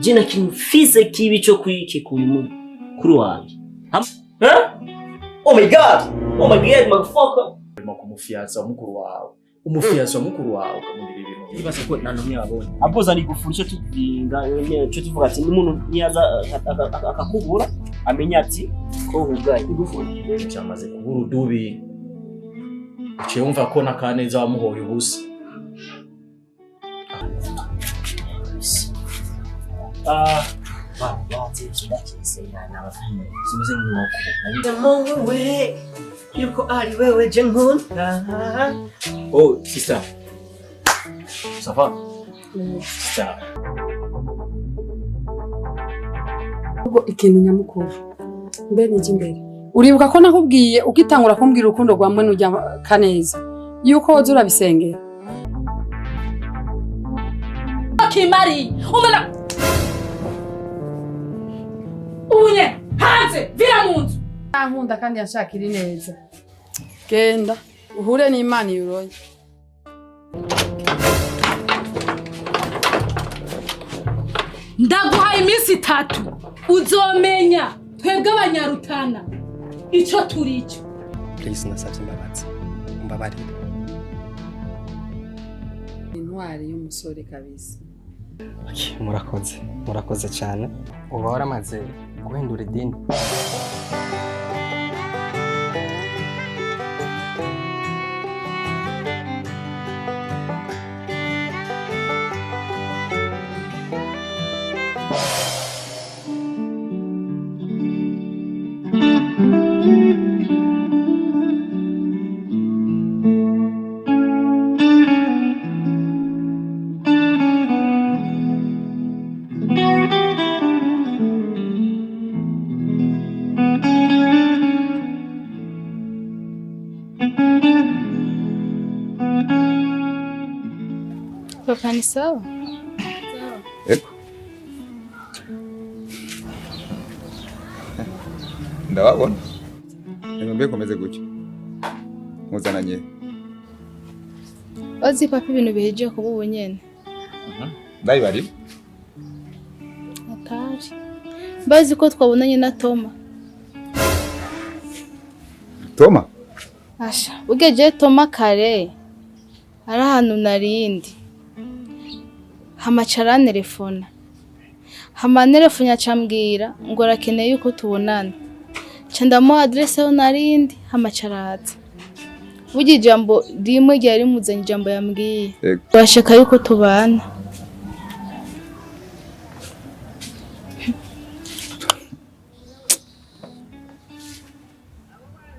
jina kimfise kibi cyo kwiki kuri wanjye. Oh my god, motherfucker. Kumufiaza mukuru wawe. Umufiaza mukuru wawe ukamubwira ibintu. Ibaza ko nanone yabonye. Aboza ari gufurisha tuvinga cyo tuvuga ati umuntu niyaza akakubura amenya ati ko hugaye igufuri. Cyamaze kubura udubi. Uciye wumva ko nakaneza wamuhoye ubusa. Yuko ari wewe jenkunda. Oh, sister. Ça va? Sister. Ubwo ikintu nyamukuru. Mbere n'imbere. Uribuka ko nakubwiye ukitangura kumbwira urukundo rwamwe n'ujya kaneza. Yuko wazura bisengera. Kimari, umena. Unye, hanze, vira munzu. Nkunda kandi yashakira neza. Genda uhure n'Imana yuroye. Ndaguhaye iminsi 3 uzomenya twebwe abanyarutana ico turi cyo. Please nasabye imbabazi. Mbabarira. Intwari y'umusore kabisa. Okay, murakoze cyane. Uba waramaze guhindura idini. Papa ni sawa? Eko. Ndababona. Nimbe komeze gutyo. Muzananye. Ozi papa ibintu biheje kuba ubunyene. Dai bari. Atari. Bazi ko twabonanye na Toma. Toma? Asha, ugeje Toma kare. Ari ahantu narindi. Hamacara telefona. Hama telefone acambwira ngo arakeneye yuko tubonana. Candamu adresse yo narindi hamacaraza. Bugi ijambo rimwe ryari muzanye ijambo yambwiye. Bashaka yuko tubana.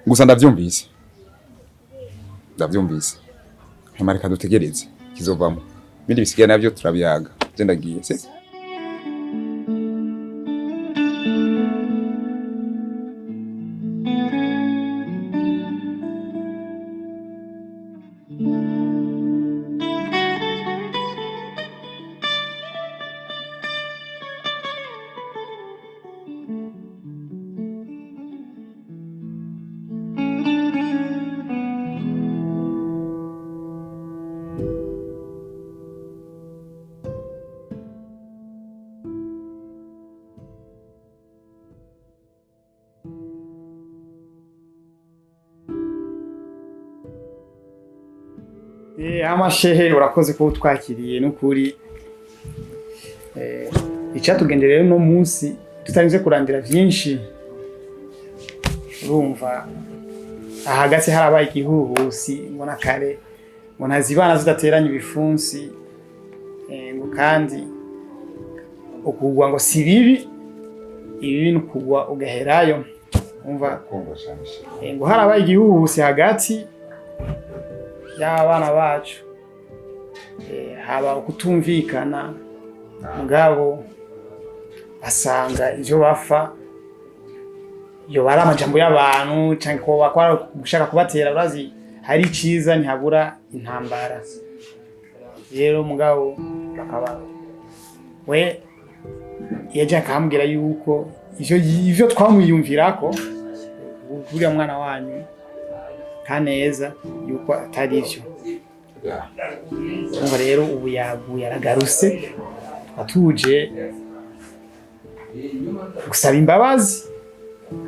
Gusa ndavyumvise. Ntamareka dutegereze kizovamo. Bindi bisigaye navyo turabiyaga. Je ndagiye se. Amashehe urakoze ko twakiriye n'ukuri icatugendereye no munsi tutarinze kurandira byinshi urumva ahagase harabaye igihuhusi ngo nakare ngo ntazibana zidateranye ibifunsi ngo kandi ukugwa ngo si bibi ibi n'ukugwa ugaherayo umva ngo harabaye igihuhusi hagati y'abana bacu haba kutumvikana mugabo asanga ivyo bapfa yo bari amajambo y'abantu canke ko bakwara gushaka kubatera urazi hari ciza ntihabura intambara rero mugabo bakaba we yaje akambwira yuko ivyo twamwiyumvirako buriya mwana wanyu kaneza yuko atari ivyo ngo rero ubu yaguye aragaruse atuje gusaba imbabazi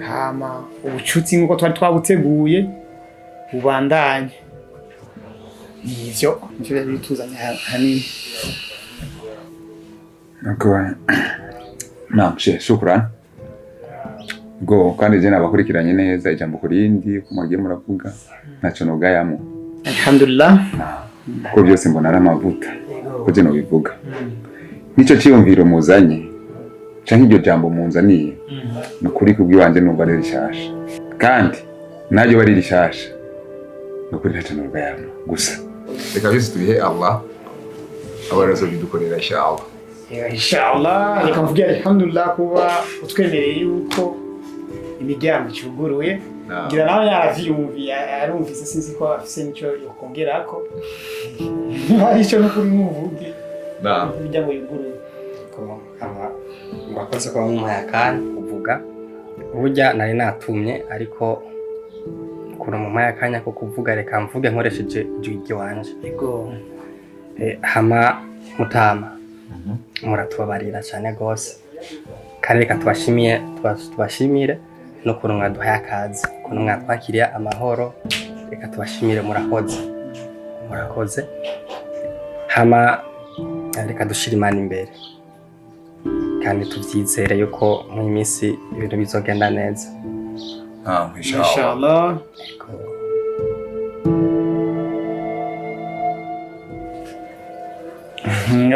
hama ubucuti nk'uko twari twabuteguye bubandanye. Ivyo nivyo bituzanye hanini. Naam, shukran. Go kandi je nabakurikiranye neza ijambo kurindi kumwagiye muravuga ntaco nogayamo. Alhamdulillah. Ko byose mbona ari amavuta. Ko je no bivuga. Nico ciyumviro muzanye. Canke iryo jambo munzaniye. Nukuri kubwiwanje numva ari rishasha. Kandi naje bari rishasha. Nukuri ntaco nogayamo. Gusa reka byose tubihe Allah. Abarazo bidukorera inshallah. Inshallah, reka mvuge alhamdulillah kuba utwemereye yuko imiryango icuguruye. Ngira nawe yaravyumviye arumvise sinzi ko afise nico yokongerako. Hari ico no kuri muvuge. Imiryango yuguruye. Ko aba mwakoze ko mumpaye akanya kuvuga. Burya nari natumye ariko kuno mumpaye akanya ko kuvuga reka mvuge nkoresheje ijwi wanje. Ego. Hama mutama. Muratubabarira cyane gose. Kandi reka tubashimire no kurunga duhaye akazi. Kuno mwatwakiriye amahoro. Reka tubashimire murakoze. Hama reka dushira Imana imbere. Kandi tuvyizere yuko mu minsi ibintu bizogenda neza. Inshallah.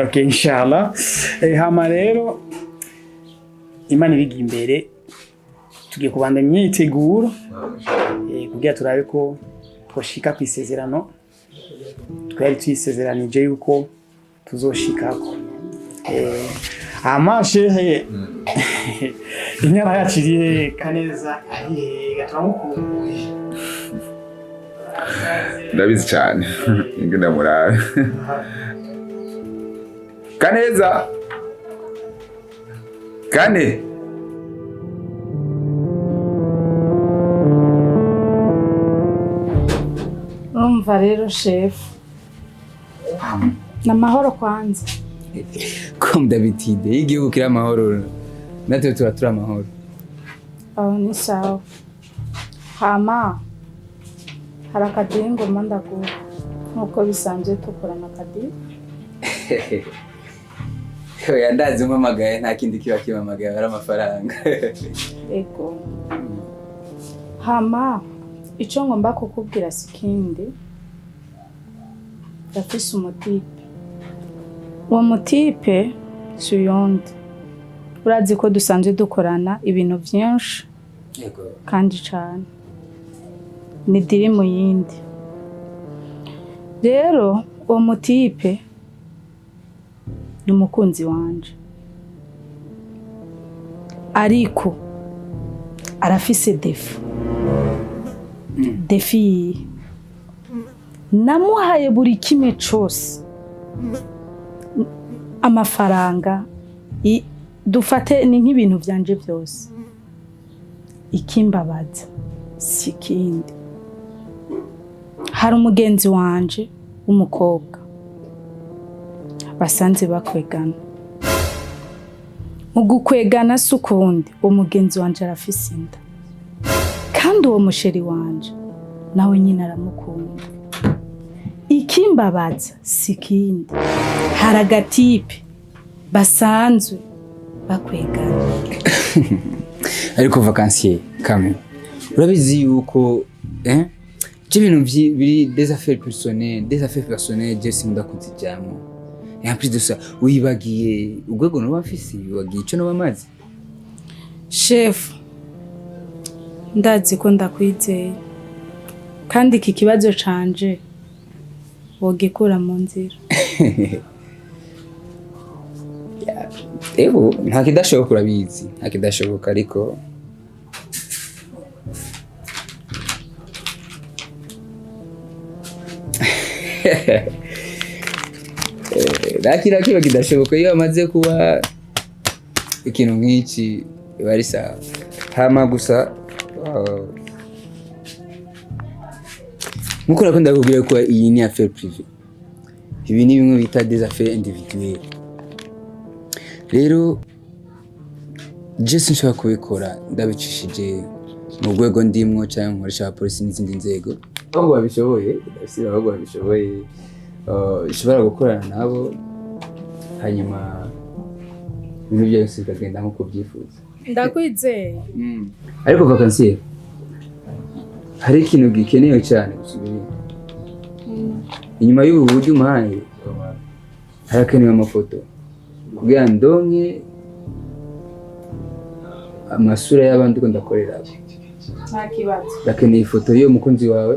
Okay, inshallah. Hama rero Imana iriga imbere tugiye kubanda imyiteguro kugira turabe ko twoshika kwisezerano twari twisezeranije yuko tuzoshikako. Hama shehe inyana yaciriye Kaneza ahiga turamukumbuye. Ndabizi cyane. Ingenda murabe. Kaneza. Kane. Umva rero chef. Na mahoro kwanza. Comme d'habitude, igihugu kiri amahoro. Natwe turatura amahoro. Ni sawa. Hama harakadingo mandago nkuko bisanzwe tukorana kadi. Oya ndazi umamagaye nta kindi kiba kimamagaye ari amafaranga. Ego. Hama ico ngomba kukubwira sikindi. Ndafise umutipe. Uwo mutipe suyonde. Urazi ko dusanzwe dukorana ibintu vyinshi. Yego. Kandi cyane. Ni diri mu yindi. Rero uwo mutipe ni umukunzi wanje. Ariko arafise defu. Defi namuhaye buri kimwe cyose. Amafaranga dufate ni nk'ibintu byanje byose. Ikimbabaza sikindi. Hari umugenzi wanje w'umukobwa basanze bakwegana. Mu gukwegana sukundi umugenzi wanje arafise inda. Kandi uwo musheri wanje nawe nyine aramukunda. Ikimbabaza sikindi. Hari agatipe basanzwe bakwegana. Ariko vacansier kame. Urabizi yuko ibintu biri des affaires personnelles je simunda kuzijamo. En plus de ça, wibagiye ugwego no bafisi wibagiye ico no bamazi. Chef, ndazi ko ndakwizeye. Kandi iki kibazo canje wogikura mu nzira. Ego, nta kidashoboka urabizi, nta kidashoboka ariko nakira kiba kidashoboka iyo amaze kuba ikintu nk'iki bari sawa. Hama gusa nkuko nakunda kubwira ko iyi ni affaire privée. Ibi ni bimwe bita des affaires individuelles. Rero je sinshobora kubikora ndabicishije mu rwego ndimwo cyangwa nkoresha abapolisi n'izindi nzego ahubwo babishoboye ndabisira ahubwo babishoboye ishobora gukorana nabo hanyuma ibintu byose bikagenda nk'uko byifuza ndakwizeye ariko vacances hari ikintu gikenewe cyane gusubira inyuma y'ubu buryo umpaye harakenewe amafoto kugira ndonke amasura y'abandi ko ndakorera nta kibazo ndakeneye ifoto y'iyo mukunzi wawe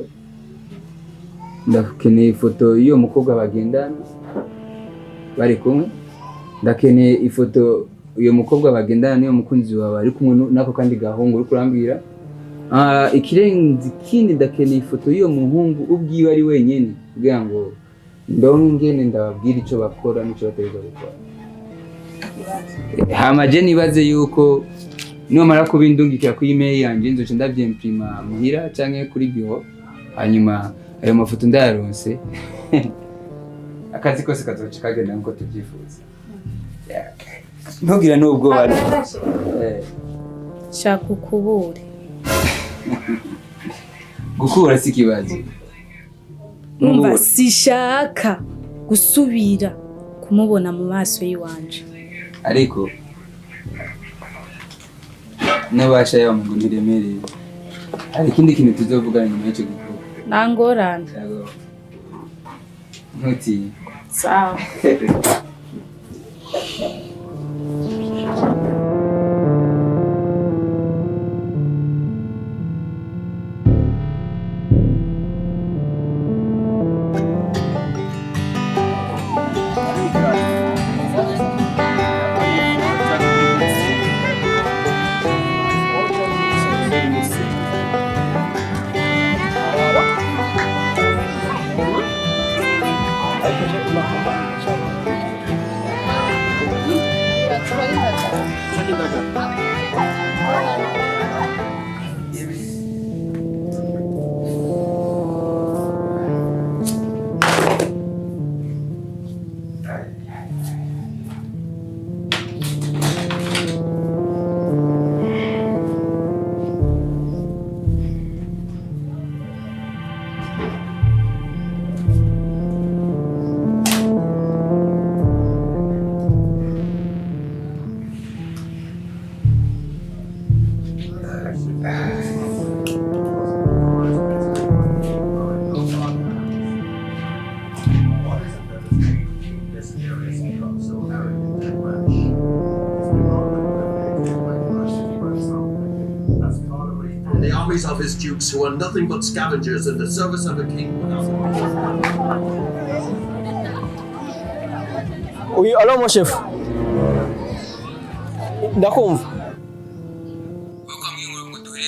ndakeneye ifoto y'iyo mukobwa bagendana bari kumwe ndakeneye ifoto iyo mukobwa bagendana n'iyo mukunzi wawe ari kumwe n'ako kandi gahungu uri kurambwira ikirenze ikindi ndakeneye ifoto y'iyo muhungu ubwiwe ari wenyine kugira ngo ndongene ndababwira icyo bakora n'icyo bategerezwa gukora hama je nibaze yuko nomara kubindungikira ku email yanje nzoce ndavyimprima muhira canke kuri biro hanyuma ayo mafoto ndayaronse akazi kose kazoca kagenda nkuko tuvyifuza ntugira n'ubwo bari shaka ukubure gukura si kibazo umva sishaka gusubira kumubona mu maso yiwanje ariko nabasha yawe ngo ntiremereye hari ikindi kintu tuzovugana nyuma y'icyo gikorwa nangorana ntutinye sawa Of his dukes who are nothing but scavengers in the service of a king without Oui, alors mon chef. Ndakumva.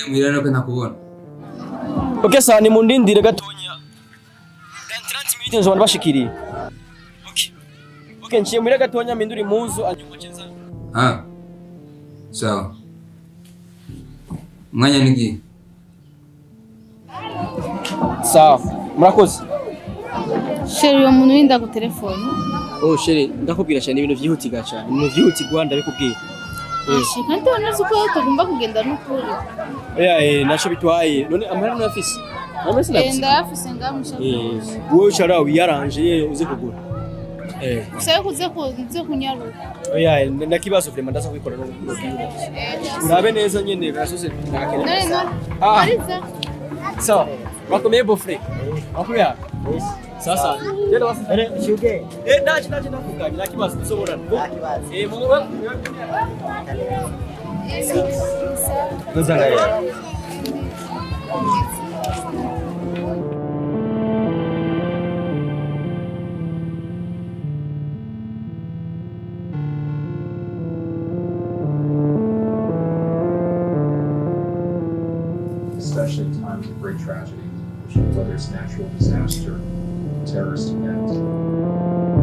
mwirano ko nakubona Okay, sawa ni mundindire gatonya. Dan 30 minutes nzo bashikiriye. Okay. Okay, nciye muri gatonya minduri muzu anyuma chenza. Sawa mwanya nigi Sawa, murakoze. sheri yo muntu winda ku telefone Oh, sheri, ndakubwira cyane ibintu vyihutiga cyane. Ibintu vyihutirwa ndabikubwira. shika ndabona uko tugomba kugenda n'ukuri Naco bitwaye. None amahera n'afisi. Namese nafisi. ndayafise ngamusha Wowe ushara wiyaranje uze kugura. usaye kuze kunyaruka Ndakibazo vraiment ndaza kubikora no kubwira. Urabe neza nyene gasoze nakene. none ariza Sawa. Wakomeye bofre. Wakuya. Sasa. Jelo wasi. Shuge. Ndaje nakuvuganye nakibazo tuzoborana. Nakibazo. Mungu. Nuzangaye. Especially in times of great tragedy, whether it's natural disaster, terrorist event.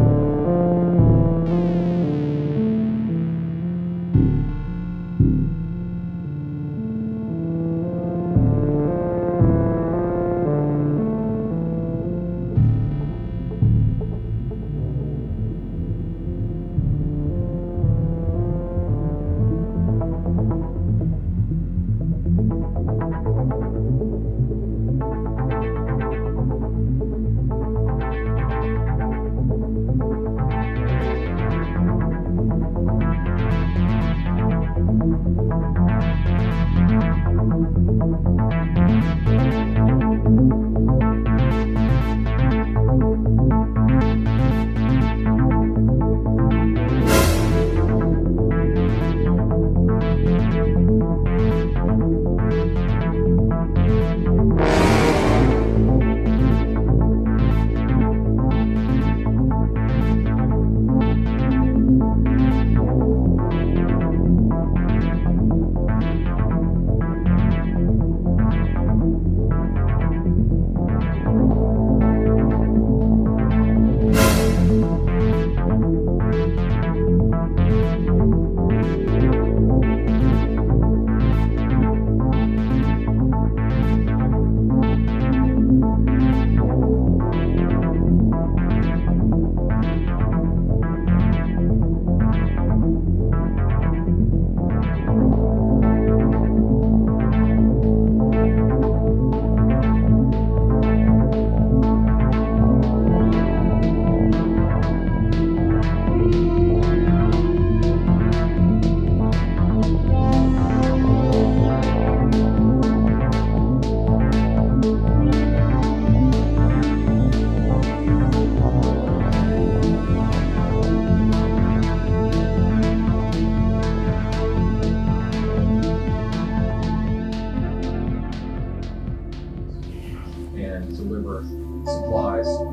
and deliver supplies to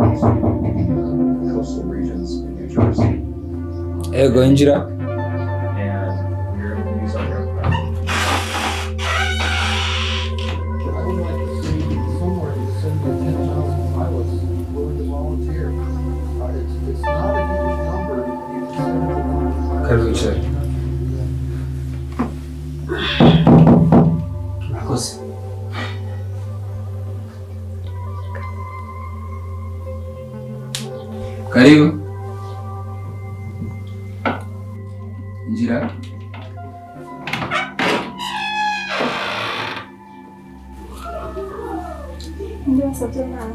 coastal regions in New Jersey. Ego injira. And we're able to use our aircraft. I would like to see somewhere to send the 10,000 pilots willing to volunteer. It's not a huge number. You can send them Karucha. Murakoze. Karibu. Injira. Ndio sote na.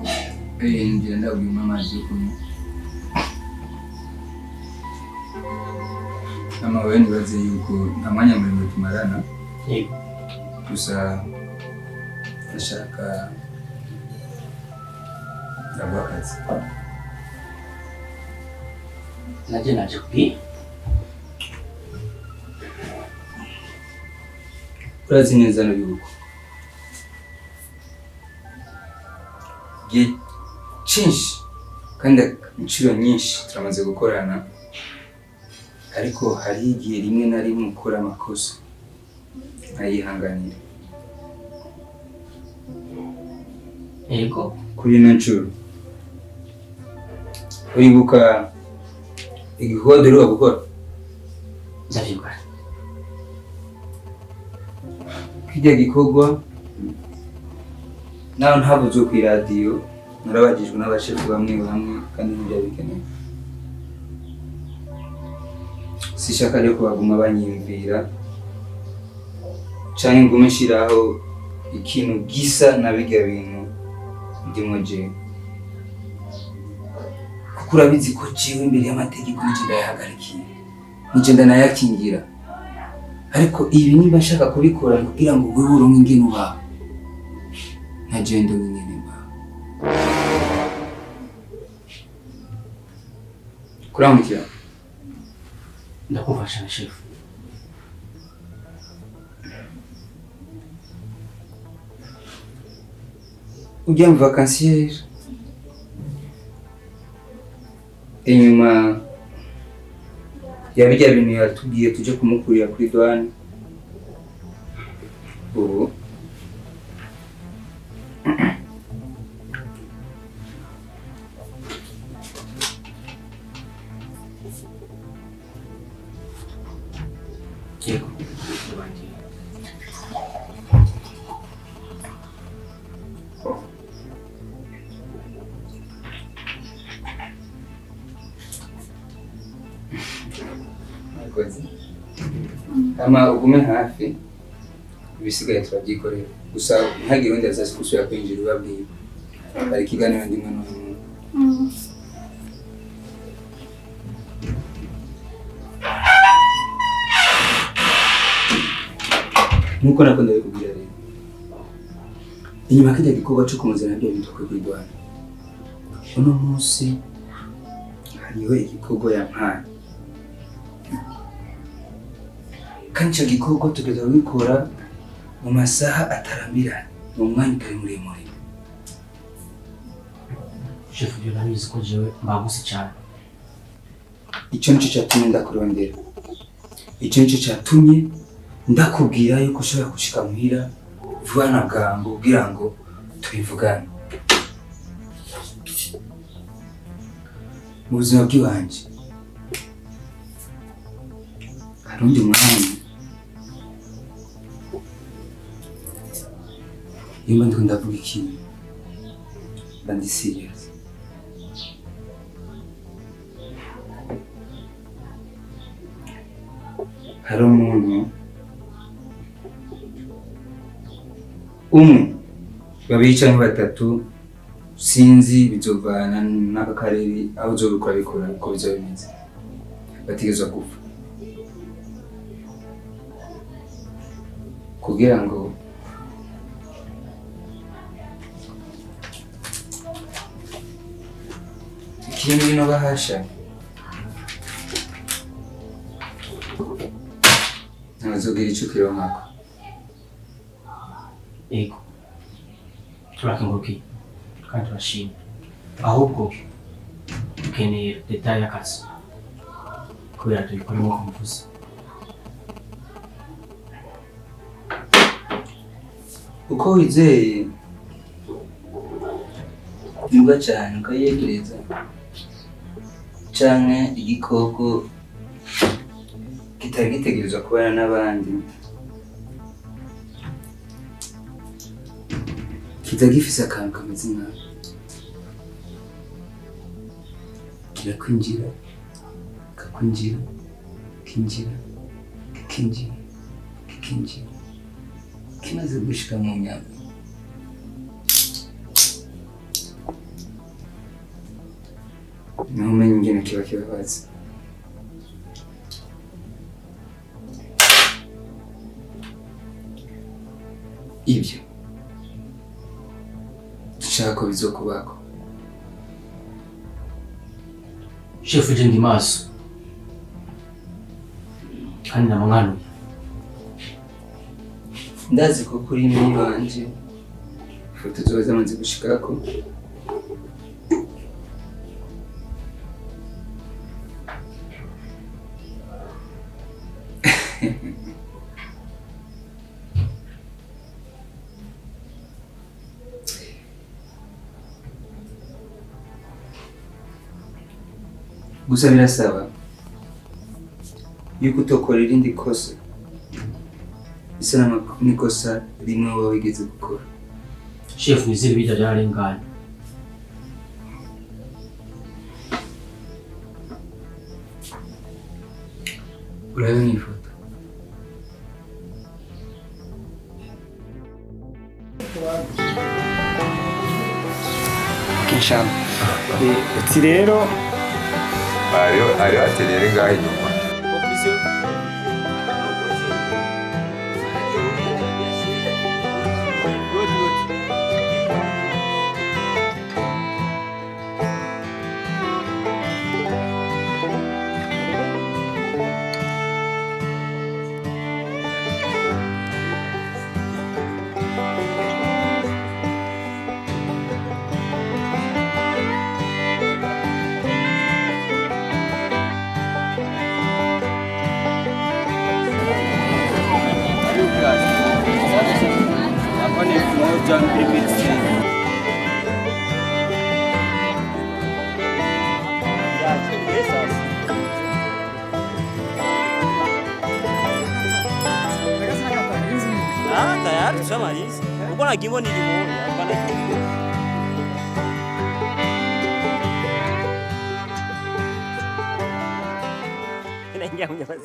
Injira ndio mama zukumu. Ama wewe nibaze yuko nta mwanya muremure tumarana. Yego. Gusa ndashaka ndaguha akazi. Naje kupi? Urazi neza no yuko igihe cyinshi kandi inshuro nyinshi turamaze gukorana, ariko hari igihe rimwe na rimwe ukora amakosa ntayihanganire. Yego. Kuri ino nshuro uribuka igikorwa duheruka gukora? Ndavyibuka. Kijya gikorwa naho ntabuzwe ku iradiyo, narabagijwe n'abashefu bamwe bamwe kandi ntibyabikeneye. Sishaka rero kubaguma banyimvira canke ngume nshiraho ikintu gisa na bijya bintu ndimo jewe, kuko urabizi ko jewe imbere y'amategeko nije ndayahagarikiye, nije ndanayakingira. Ariko ibi niba nshaka kubikora kugira ngo wewe uronke ingene ubaho, naje ndo nyine mbaho. Kuramukira. Ndakufasha na chef. Ujya mu vacancière inyuma ya bijya bintu yatubwiye tuje kumukurira kuri douane. Ubu Yego. ama ugume hafi, ibisigaye turabyikorera. Gusa ntagire undi azazi gusubira kwinjira ubabwiye. Hari ikiganiro ndimwe n'umuntu. nkuko nakunda bikubwira rero inyuma kijya gikorwa cyo kumuzana byo bintu kuri Rwanda uno munsi hariho igikorwa yampaye kandi icyo gikorwa tugeza kubikora mu masaha atarambiranye mu mwanya utari muremure. Chef byo nabizi ko jewe mbaguse cyane. Icyo nicyo cyatumye ndakurondera, icyo nicyo cyatumye ndakubwira yuko ushobora gushika muhira vuba na bwangu kugira ngo tubivugane. Mu buzima bw'iwanje hari undi mwanya iyo ndiko ndavuga ikintu ndi serious. Hari umuntu umwe babiri cyangwa batatu sinzi bizovana n'akarere aho uzobikora bikora uko bizaba bimeze batigezwa gupfa kugira ngo ikiri muri no bahasha ntazogira icyo kironkako. Ego turakengurukiye kandi turashimye ahubwo dukeneye detaye y'akazi kubera tubikoremo ku muvuzi. Uko wizeye imbwa cyane ukayegereza canke igikoko kitari gitegerezwa kubana n'abandi kiza gifise akantu kameze nka kirakwinjira kakwinjira kinjira kikinjira kikinjira kimaze gushika mu nyama numenye ingene kiba kibabaza. Ivyo dushaka ko bizokubako. Chef je ndi maso kandi namwanganuye ndazi ko kuri mimi wanje ifoto zoba zamaze gushikako gusa birasaba yuko utokora irindi kosa bisa n'ikosa rimwe waba wigeze gukora. Chef nizere bijya byarenganye. Urabona ifoto Kinshasa uti rero ariyo aterere ngaho inyuma. Ah, tayari tushamaliza. Uko na gimbo nilimuona. Inaingia kwenye